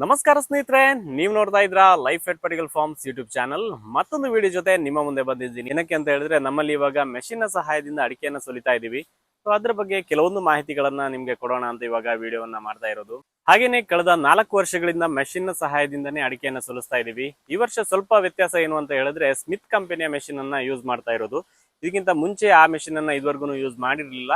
ನಮಸ್ಕಾರ ಸ್ನೇಹಿತರೆ, ನೀವು ನೋಡ್ತಾ ಇದ್ರ life at particle farms YouTube channel. ಮತ್ತೊಂದು ವಿಡಿಯೋ ಜೊತೆ ನಿಮ್ಮ ಮುಂದೆ ಬಂದಿದ್ದೀನಿ. ಏನಕ್ಕೆ ಅಂತ ಹೇಳಿದ್ರೆ, ನಮ್ಮಲ್ಲಿ ಇವಾಗ ಮೆಷಿನ್ ನ ಸಹಾಯದಿಂದ ಅಡಿಕೆಯನ್ನು ಸುಲಿತಾ ಇದೀವಿ. ಸೊ ಅದ್ರ ಬಗ್ಗೆ ಕೆಲವೊಂದು ಮಾಹಿತಿಗಳನ್ನ ನಿಮ್ಗೆ ಕೊಡೋಣ ಅಂತ ಇವಾಗ ವಿಡಿಯೋವನ್ನ ಮಾಡ್ತಾ ಇರೋದು. ಹಾಗೇನೆ ಕಳೆದ 4 ವರ್ಷಗಳಿಂದ ಮೆಷಿನ್ ನ ಸಹಾಯದಿಂದನೇ ಅಡಿಕೆಯನ್ನು ಸುಲಿಸ್ತಾ ಇದೀವಿ. ಈ ವರ್ಷ ಸ್ವಲ್ಪ ವ್ಯತ್ಯಾಸ ಏನು ಅಂತ ಹೇಳಿದ್ರೆ, ಸ್ಮಿತ್ ಕಂಪನಿಯ ಮೆಷಿನ್ ಅನ್ನ ಯೂಸ್ ಮಾಡ್ತಾ ಇರೋದು. ಇದಕ್ಕಿಂತ ಮುಂಚೆ ಆ ಮೆಷಿನ್ ಅನ್ನ ಇದುವರೆಗೂ ಯೂಸ್ ಮಾಡಿರ್ಲಿಲ್ಲ.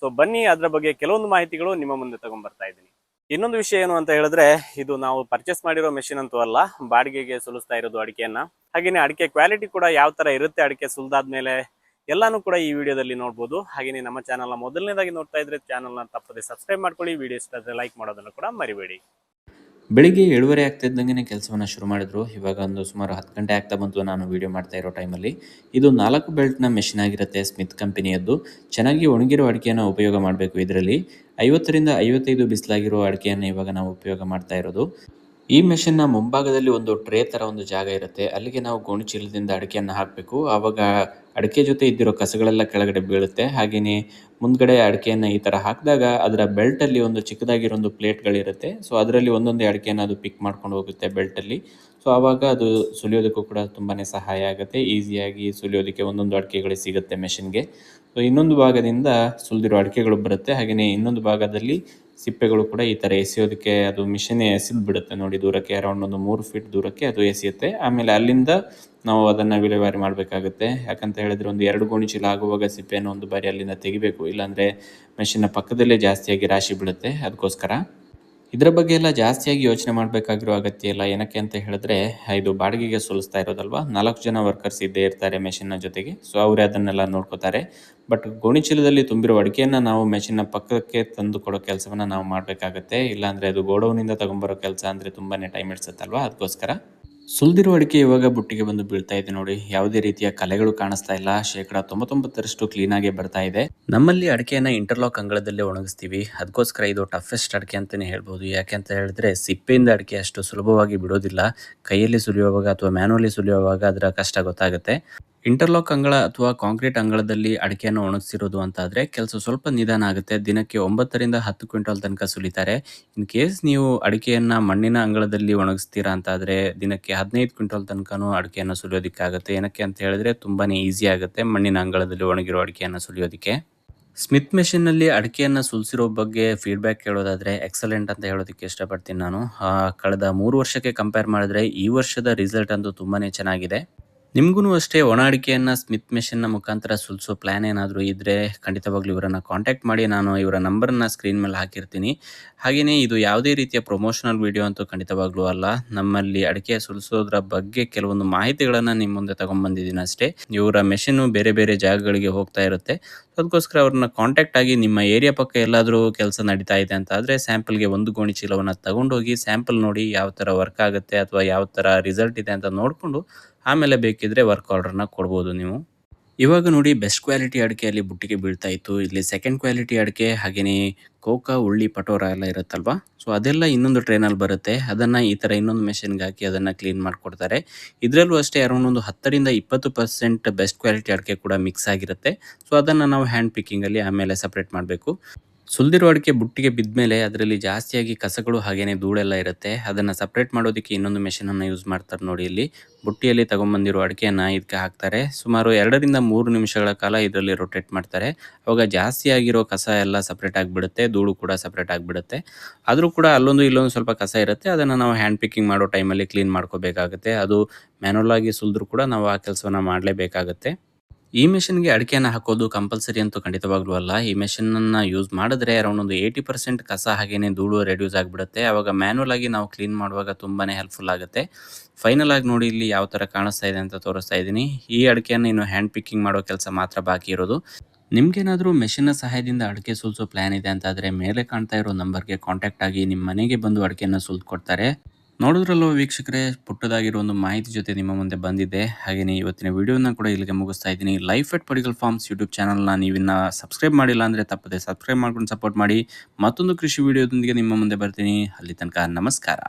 ಸೊ ಬನ್ನಿ, ಅದ್ರ ಬಗ್ಗೆ ಕೆಲವೊಂದು ಮಾಹಿತಿಗಳು ನಿಮ್ಮ ಮುಂದೆ ತಗೊಂಡ್ ಬರ್ತಾ ಇದ್ದೀನಿ. ಇನ್ನೊಂದು ವಿಷಯ ಏನು ಅಂತ ಹೇಳಿದ್ರೆ, ಇದು ನಾವು ಪರ್ಚೇಸ್ ಮಾಡಿರೋ ಮೆಷಿನ್ ಅಂತೂ ಅಲ್ಲ, ಬಾಡಿಗೆಗೆ ಸುಲಿಸ್ತಾ ಇರೋದು ಅಡಿಕೆಯನ್ನ. ಹಾಗೇನೆ ಅಡಿಕೆ ಕ್ವಾಲಿಟಿ ಕೂಡ ಯಾವ ತರ ಇರುತ್ತೆ ಅಡಿಕೆ ಸುಲಿದಾದ್ಮೇಲೆ ಎಲ್ಲಾನು ಕೂಡ ಈ ವಿಡಿಯೋದಲ್ಲಿ ನೋಡ್ಬೋದು. ಹಾಗೇನೆ ನಮ್ಮ ಚಾನಲ್ ನ ಮೊದಲನೇದಾಗಿ ನೋಡ್ತಾ ಇದ್ರೆ ಚಾನಲ್ ನ ತಪ್ಪದೆ ಸಬ್ಸ್ಕ್ರೈಬ್ ಮಾಡ್ಕೊಳ್ಳಿ. ವಿಡಿಯೋ ಇಷ್ಟ ಆದ್ರೆ ಲೈಕ್ ಮಾಡೋದನ್ನು ಕೂಡ ಮರಿಬೇಡಿ. ಬೆಳಿಗ್ಗೆ 7:30 ಆಗ್ತಿದ್ದಂಗೆ ಕೆಲಸವನ್ನು ಶುರು ಮಾಡಿದ್ರು. ಇವಾಗ ಒಂದು ಸುಮಾರು 10 ಗಂಟೆ ಆಗ್ತಾ ಬಂತು ನಾನು ವಿಡಿಯೋ ಮಾಡ್ತಾ ಇರೋ ಟೈಮಲ್ಲಿ. ಇದು 4 ಬೆಲ್ಟ್ನ ಮೆಷಿನ್ ಆಗಿರುತ್ತೆ, ಸ್ಮಿತ್ ಕಂಪನಿಯದ್ದು. ಚೆನ್ನಾಗಿ ಒಣಗಿರೋ ಅಡಿಕೆಯನ್ನು ಉಪಯೋಗ ಮಾಡಬೇಕು. ಇದರಲ್ಲಿ 50ರಿಂದ 55 ಬಿಸಿಲಾಗಿರೋ ಅಡಿಕೆಯನ್ನು ಇವಾಗ ನಾವು ಉಪಯೋಗ ಮಾಡ್ತಾ ಇರೋದು. ಈ ಮೆಷಿನ್ನ ಮುಂಭಾಗದಲ್ಲಿ ಒಂದು ಟ್ರೇ ಥರ ಒಂದು ಜಾಗ ಇರುತ್ತೆ. ಅಲ್ಲಿಗೆ ನಾವು ಗೋಣಿಚೀಲದಿಂದ ಅಡಿಕೆಯನ್ನು ಹಾಕಬೇಕು. ಆವಾಗ ಅಡಿಕೆ ಜೊತೆ ಇದ್ದಿರೋ ಕಸಗಳೆಲ್ಲ ಕೆಳಗಡೆ ಬೀಳುತ್ತೆ. ಹಾಗೆಯೇ ಮುಂದ್ಗಡೆ ಅಡಿಕೆಯನ್ನು ಈ ಥರ ಹಾಕಿದಾಗ ಅದರ ಬೆಲ್ಟಲ್ಲಿ ಒಂದು ಚಿಕ್ಕದಾಗಿರೋ ಒಂದು ಪ್ಲೇಟ್ಗಳಿರುತ್ತೆ. ಸೊ ಅದರಲ್ಲಿ ಒಂದೊಂದೇ ಅಡಿಕೆಯನ್ನು ಅದು ಪಿಕ್ ಮಾಡ್ಕೊಂಡು ಹೋಗುತ್ತೆ ಬೆಲ್ಟಲ್ಲಿ. ಸೊ ಆವಾಗ ಅದು ಸುಲಿಯೋದಕ್ಕೂ ಕೂಡ ತುಂಬಾ ಸಹಾಯ ಆಗುತ್ತೆ. ಈಸಿಯಾಗಿ ಸುಲಿಯೋದಕ್ಕೆ ಒಂದೊಂದು ಅಡಿಕೆಗಳು ಸಿಗುತ್ತೆ ಮೆಷಿನ್ಗೆ. ಸೊ ಇನ್ನೊಂದು ಭಾಗದಿಂದ ಸುಲಿದಿರೋ ಅಡಿಕೆಗಳು ಬರುತ್ತೆ. ಹಾಗೆಯೇ ಇನ್ನೊಂದು ಭಾಗದಲ್ಲಿ ಸಿಪ್ಪೆಗಳು ಕೂಡ ಈ ಥರ ಎಸೆಯೋದಕ್ಕೆ ಅದು ಮಿಷಿನೇ ಎಸೆದು ಬಿಡುತ್ತೆ ನೋಡಿ, ದೂರಕ್ಕೆ ಅರೌಂಡ್ ಒಂದು 3 ಫೀಟ್ ದೂರಕ್ಕೆ ಅದು ಎಸೆಯುತ್ತೆ. ಆಮೇಲೆ ಅಲ್ಲಿಂದ ನಾವು ಅದನ್ನು ವಿಲೇವಾರಿ ಮಾಡಬೇಕಾಗುತ್ತೆ. ಯಾಕಂತ ಹೇಳಿದ್ರೆ ಒಂದು 2 ಗೋಣಿಚೀಲ ಆಗುವಾಗ ಸಿಪ್ಪೆಯನ್ನು ಒಂದು ಬಾರಿ ಅಲ್ಲಿಂದ ತೆಗಿಬೇಕು. ಇಲ್ಲಾಂದರೆ ಮೆಷಿನ್ನ ಪಕ್ಕದಲ್ಲೇ ಜಾಸ್ತಿಯಾಗಿ ರಾಶಿ ಬೀಳುತ್ತೆ. ಅದಕ್ಕೋಸ್ಕರ ಇದರ ಬಗ್ಗೆ ಎಲ್ಲ ಜಾಸ್ತಿಯಾಗಿ ಯೋಚನೆ ಮಾಡಬೇಕಾಗಿರೋ ಅಗತ್ಯ ಇಲ್ಲ. ಏನಕ್ಕೆ ಅಂತ ಹೇಳಿದ್ರೆ, ಇದು ಬಾಡಿಗೆಗೆ ಸುಲಿಸ್ತಾ ಇರೋದಲ್ವಾ, 4 ಜನ ವರ್ಕರ್ಸ್ ಇದ್ದೇ ಇರ್ತಾರೆ ಮೆಷಿನ್ನ ಜೊತೆಗೆ. ಸೊ ಅವರೇ ಅದನ್ನೆಲ್ಲ ನೋಡ್ಕೋತಾರೆ. ಬಟ್ ಗೋಣಿಚೀಲದಲ್ಲಿ ತುಂಬಿರೋ ಅಡಿಕೆಯನ್ನು ನಾವು ಮೆಷಿನ್ನ ಪಕ್ಕಕ್ಕೆ ತಂದು ಕೊಡೋ ಕೆಲಸವನ್ನು ನಾವು ಮಾಡಬೇಕಾಗತ್ತೆ. ಇಲ್ಲಾಂದರೆ ಅದು ಗೋಡೌನಿಂದ ತಗೊಂಬರೋ ಕೆಲಸ ಅಂದರೆ ತುಂಬಾ ಟೈಮ್ ಹಿಡಿಸುತ್ತಲ್ವಾ, ಅದಕ್ಕೋಸ್ಕರ. ಸುಲಿದಿರೋ ಅಡಿಕೆ ಇವಾಗ ಬುಟ್ಟಿಗೆ ಬಂದು ಬೀಳ್ತಾ ಇದೆ ನೋಡಿ. ಯಾವುದೇ ರೀತಿಯ ಕಲೆಗಳು ಕಾಣಿಸ್ತಾ ಇಲ್ಲ. 99% ಕ್ಲೀನಾಗೆ ಬರ್ತಾ ಇದೆ. ನಮ್ಮಲ್ಲಿ ಅಡಿಕೆಯನ್ನು ಇಂಟರ್ಲಾಕ್ ಅಂಗಳದಲ್ಲೇ ಒಣಗಿಸ್ತೀವಿ. ಅದಕ್ಕೋಸ್ಕರ ಇದು ಟಫೆಸ್ಟ್ ಅಡಿಕೆ ಅಂತಲೇ ಹೇಳ್ಬೋದು. ಯಾಕೆ ಅಂತ ಹೇಳಿದ್ರೆ, ಸಿಪ್ಪೆಯಿಂದ ಅಡಿಕೆ ಅಷ್ಟು ಸುಲಭವಾಗಿ ಬಿಡೋದಿಲ್ಲ. ಕೈಯಲ್ಲಿ ಸುಲಿಯುವಾಗ ಅಥವಾ ಮ್ಯಾನುವಲಿ ಸುಲಿಯುವಾಗ ಅದರ ಕಷ್ಟ ಗೊತ್ತಾಗುತ್ತೆ. ಇಂಟರ್ಲಾಕ್ ಅಂಗಳ ಅಥವಾ ಕಾಂಕ್ರೀಟ್ ಅಂಗಳದಲ್ಲಿ ಅಡಿಕೆಯನ್ನು ಒಣಗಿಸಿರೋದು ಅಂತಾದರೆ ಕೆಲಸ ಸ್ವಲ್ಪ ನಿಧಾನ ಆಗುತ್ತೆ. ದಿನಕ್ಕೆ 9ರಿಂದ 10 ಕ್ವಿಂಟಲ್ ತನಕ ಸುಲಿತಾರೆ. ಇನ್ ಕೇಸ್ ನೀವು ಅಡಿಕೆಯನ್ನು ಮಣ್ಣಿನ ಅಂಗಳದಲ್ಲಿ ಒಣಗಿಸ್ತೀರಾ ಅಂತಾದರೆ ದಿನಕ್ಕೆ 15 ಕ್ವಿಂಟಲ್ ತನಕನೂ ಅಡಿಕೆಯನ್ನು ಸುಲಿಯೋದಕ್ಕಾಗುತ್ತೆ. ಏನಕ್ಕೆ ಅಂತ ಹೇಳಿದ್ರೆ ತುಂಬಾ ಈಸಿ ಆಗುತ್ತೆ ಮಣ್ಣಿನ ಅಂಗಳದಲ್ಲಿ ಒಣಗಿರೋ ಅಡಿಕೆಯನ್ನು ಸುಲಿಯೋದಕ್ಕೆ. ಸ್ಮಿತ್ ಮೆಷಿನ್ನಲ್ಲಿ ಅಡಿಕೆಯನ್ನು ಸುಲಿಸಿರೋ ಬಗ್ಗೆ ಫೀಡ್ಬ್ಯಾಕ್ ಕೇಳೋದಾದರೆ ಎಕ್ಸಲೆಂಟ್ ಅಂತ ಹೇಳೋದಕ್ಕೆ ಇಷ್ಟಪಡ್ತೀನಿ ನಾನು. ಕಳೆದ 3 ವರ್ಷಕ್ಕೆ ಕಂಪೇರ್ ಮಾಡಿದ್ರೆ ಈ ವರ್ಷದ ರಿಸಲ್ಟ್ ಅಂತೂ ತುಂಬಾ ಚೆನ್ನಾಗಿದೆ. ನಿಮಗೂ ಅಷ್ಟೇ ಒಣ ಅಡಿಕೆಯನ್ನು ಸ್ಮಿತ್ ಮೆಷಿನ್ನ ಮುಖಾಂತರ ಸುಲಿಸೋ ಪ್ಲ್ಯಾನ್ ಏನಾದರೂ ಇದ್ದರೆ ಖಂಡಿತವಾಗ್ಲೂ ಇವರನ್ನು ಕಾಂಟ್ಯಾಕ್ಟ್ ಮಾಡಿ. ನಾನು ಇವರ ನಂಬರನ್ನು ಸ್ಕ್ರೀನ್ ಮೇಲೆ ಹಾಕಿರ್ತೀನಿ. ಹಾಗೆಯೇ ಇದು ಯಾವುದೇ ರೀತಿಯ ಪ್ರಮೋಷನಲ್ ವಿಡಿಯೋ ಅಂತೂ ಖಂಡಿತವಾಗ್ಲೂ ಅಲ್ಲ. ನಮ್ಮಲ್ಲಿ ಅಡಿಕೆ ಸುಲಿಸೋದ್ರ ಬಗ್ಗೆ ಕೆಲವೊಂದು ಮಾಹಿತಿಗಳನ್ನು ನಿಮ್ಮ ಮುಂದೆ ತೊಗೊಂಡ್ಬಂದಿದ್ದೀನಿ ಅಷ್ಟೇ. ಇವರ ಮೆಷಿನ್ನು ಬೇರೆ ಬೇರೆ ಜಾಗಗಳಿಗೆ ಹೋಗ್ತಾ ಇರುತ್ತೆ. ಅದಕ್ಕೋಸ್ಕರ ಅವ್ರನ್ನ ಕಾಂಟ್ಯಾಕ್ಟ್ ಆಗಿ ನಿಮ್ಮ ಏರಿಯಾ ಪಕ್ಕ ಎಲ್ಲಾದರೂ ಕೆಲಸ ನಡೀತಾ ಇದೆ ಅಂತ ಆದರೆ ಸ್ಯಾಂಪಲ್ಗೆ ಒಂದು ಗೋಣಿ ಚೀಲವನ್ನು ತಗೊಂಡೋಗಿ ಸ್ಯಾಂಪಲ್ ನೋಡಿ ಯಾವ ಥರ ವರ್ಕ್ ಆಗುತ್ತೆ ಅಥವಾ ಯಾವ ಥರ ರಿಸಲ್ಟ್ ಇದೆ ಅಂತ ನೋಡಿಕೊಂಡು ಆಮೇಲೆ ಬೇಕಿದ್ರೆ ವರ್ಕ್ ಆರ್ಡರ್ನ ಕೊಡ್ಬೋದು ನೀವು. ಇವಾಗ ನೋಡಿ, ಬೆಸ್ಟ್ ಕ್ವಾಲಿಟಿ ಅಡಿಕೆಯಲ್ಲಿ ಬುಟ್ಟಿಗೆ ಬೀಳ್ತಾ ಇತ್ತು. ಇಲ್ಲಿ ಸೆಕೆಂಡ್ ಕ್ವಾಲಿಟಿ ಅಡಿಕೆ, ಹಾಗೆಯೇ ಕೋಕ, ಉಳ್ಳಿ, ಪಟೋರ ಎಲ್ಲ ಇರುತ್ತಲ್ವಾ, ಸೊ ಅದೆಲ್ಲ ಇನ್ನೊಂದು ಟ್ರೈನಲ್ಲಿ ಬರುತ್ತೆ. ಅದನ್ನು ಈ ಥರ ಇನ್ನೊಂದು ಮೆಷಿನ್ಗೆ ಹಾಕಿ ಅದನ್ನು ಕ್ಲೀನ್ ಮಾಡಿಕೊಡ್ತಾರೆ. ಇದರಲ್ಲೂ ಅಷ್ಟೇ ಅರೌಂಡ್ ಒಂದು 10ರಿಂದ 20% ಬೆಸ್ಟ್ ಕ್ವಾಲಿಟಿ ಅಡಿಕೆ ಕೂಡ ಮಿಕ್ಸ್ ಆಗಿರುತ್ತೆ. ಸೊ ಅದನ್ನು ನಾವು ಹ್ಯಾಂಡ್ ಪಿಕ್ಕಿಂಗಲ್ಲಿ ಆಮೇಲೆ ಸಪ್ರೇಟ್ ಮಾಡಬೇಕು. ಸುಲಿದಿರೋ ಅಡಿಕೆ ಬುಟ್ಟಿಗೆ ಬಿದ್ಮೇಲೆ ಅದರಲ್ಲಿ ಜಾಸ್ತಿಯಾಗಿ ಕಸಗಳು ಹಾಗೇನೆ ಧೂಳೆಲ್ಲ ಇರುತ್ತೆ. ಅದನ್ನು ಸಪ್ರೇಟ್ ಮಾಡೋದಕ್ಕೆ ಇನ್ನೊಂದು ಮೆಷಿನನ್ನು ಯೂಸ್ ಮಾಡ್ತಾರೆ ನೋಡಿ. ಇಲ್ಲಿ ಬುಟ್ಟಿಯಲ್ಲಿ ತಗೊಂಬಂದಿರೋ ಅಡಿಕೆಯನ್ನು ಇದಕ್ಕೆ ಹಾಕ್ತಾರೆ. ಸುಮಾರು 2ರಿಂದ 3 ನಿಮಿಷಗಳ ಕಾಲ ಇದರಲ್ಲಿ ರೊಟೇಟ್ ಮಾಡ್ತಾರೆ. ಅವಾಗ ಜಾಸ್ತಿ ಆಗಿರೋ ಕಸ ಎಲ್ಲ ಸಪ್ರೇಟ್ ಆಗಿಬಿಡುತ್ತೆ, ಧೂಳು ಕೂಡ ಸಪ್ರೇಟ್ ಆಗಿಬಿಡುತ್ತೆ. ಆದರೂ ಕೂಡ ಅಲ್ಲೊಂದು ಇಲ್ಲೊಂದು ಸ್ವಲ್ಪ ಕಸ ಇರುತ್ತೆ. ಅದನ್ನು ನಾವು ಹ್ಯಾಂಡ್ ಪಿಕ್ಕಿಂಗ್ ಮಾಡೋ ಟೈಮಲ್ಲಿ ಕ್ಲೀನ್ ಮಾಡ್ಕೋಬೇಕಾಗುತ್ತೆ. ಅದು ಮ್ಯಾನುವಲ್ ಆಗಿ ಸುಲಿದ್ರೂ ಕೂಡ ನಾವು ಆ ಕೆಲಸವನ್ನು ಮಾಡಲೇಬೇಕಾಗುತ್ತೆ. ಈ ಮೆಷಿನ್ಗೆ ಅಡಿಕೆಯನ್ನು ಹಾಕೋದು ಕಂಪಲ್ಸರಿ ಅಂತೂ ಖಂಡಿತವಾಗ್ಲೂ ಅಲ್ಲ. ಈ ಮೆಷಿನನ್ನು ಯೂಸ್ ಮಾಡಿದ್ರೆ ಅರೌಂಡ್ ಒಂದು 80% ಕಸ ಹಾಗೇನೆ ಧೂಳು ರೆಡ್ಯೂಸ್ ಆಗಿಬಿಡುತ್ತೆ. ಆವಾಗ ಮ್ಯಾನುವಲ್ ಆಗಿ ನಾವು ಕ್ಲೀನ್ ಮಾಡುವಾಗ ತುಂಬಾ ಹೆಲ್ಪ್ಫುಲ್ ಆಗುತ್ತೆ. ಫೈನಲ್ ಆಗಿ ನೋಡಿ, ಇಲ್ಲಿ ಯಾವ ಥರ ಕಾಣಿಸ್ತಾ ಇದೆ ಅಂತ ತೋರಿಸ್ತಾ ಇದ್ದೀನಿ. ಈ ಅಡಿಕೆಯನ್ನು ಇನ್ನು ಹ್ಯಾಂಡ್ ಪಿಕ್ಕಿಂಗ್ ಮಾಡೋ ಕೆಲಸ ಮಾತ್ರ ಬಾಕಿ ಇರೋದು. ನಿಮ್ಗೇನಾದರೂ ಮೆಷಿನ್ನ ಸಹಾಯದಿಂದ ಅಡಿಕೆ ಸುಲಿಸೋ ಪ್ಲ್ಯಾನ್ ಇದೆ ಅಂತಾದರೆ ಮೇಲೆ ಕಾಣ್ತಾ ಇರೋ ನಂಬರ್ಗೆ ಕಾಂಟ್ಯಾಕ್ಟ್ ಆಗಿ ನಿಮ್ಮ ಮನೆಗೆ ಬಂದು ಅಡಿಕೆಯನ್ನು ಸುಲಿದು ಕೊಡ್ತಾರೆ. ನೋಡಿದ್ರಲ್ಲೋ ವೀಕ್ಷಕರೇ, ಪುಟ್ಟದಾಗಿರೋ ಒಂದು ಮಾಹಿತಿ ಜೊತೆ ನಿಮ್ಮ ಮುಂದೆ ಬಂದಿದ್ದೆ. ಹಾಗೆಯೇ ಇವತ್ತಿನ ವಿಡಿಯೋನ ಕೂಡ ಇಲ್ಲಿಗೆ ಮುಗಿಸ್ತಾ ಇದ್ದೀನಿ. Life at particle farms YouTube ಚಾನಲ್ನ ನೀವಿನ್ನ ಸಬ್ಸ್ಕ್ರೈಬ್ ಮಾಡಿಲ್ಲ ಅಂದರೆ ತಪ್ಪದೆ ಸಬ್ಸ್ಕ್ರೈಬ್ ಮಾಡ್ಕೊಂಡು ಸಪೋರ್ಟ್ ಮಾಡಿ. ಮತ್ತೊಂದು ಕೃಷಿ ವಿಡಿಯೋದೊಂದಿಗೆ ನಿಮ್ಮ ಮುಂದೆ ಬರ್ತೀನಿ. ಅಲ್ಲಿ ತನಕ ನಮಸ್ಕಾರ.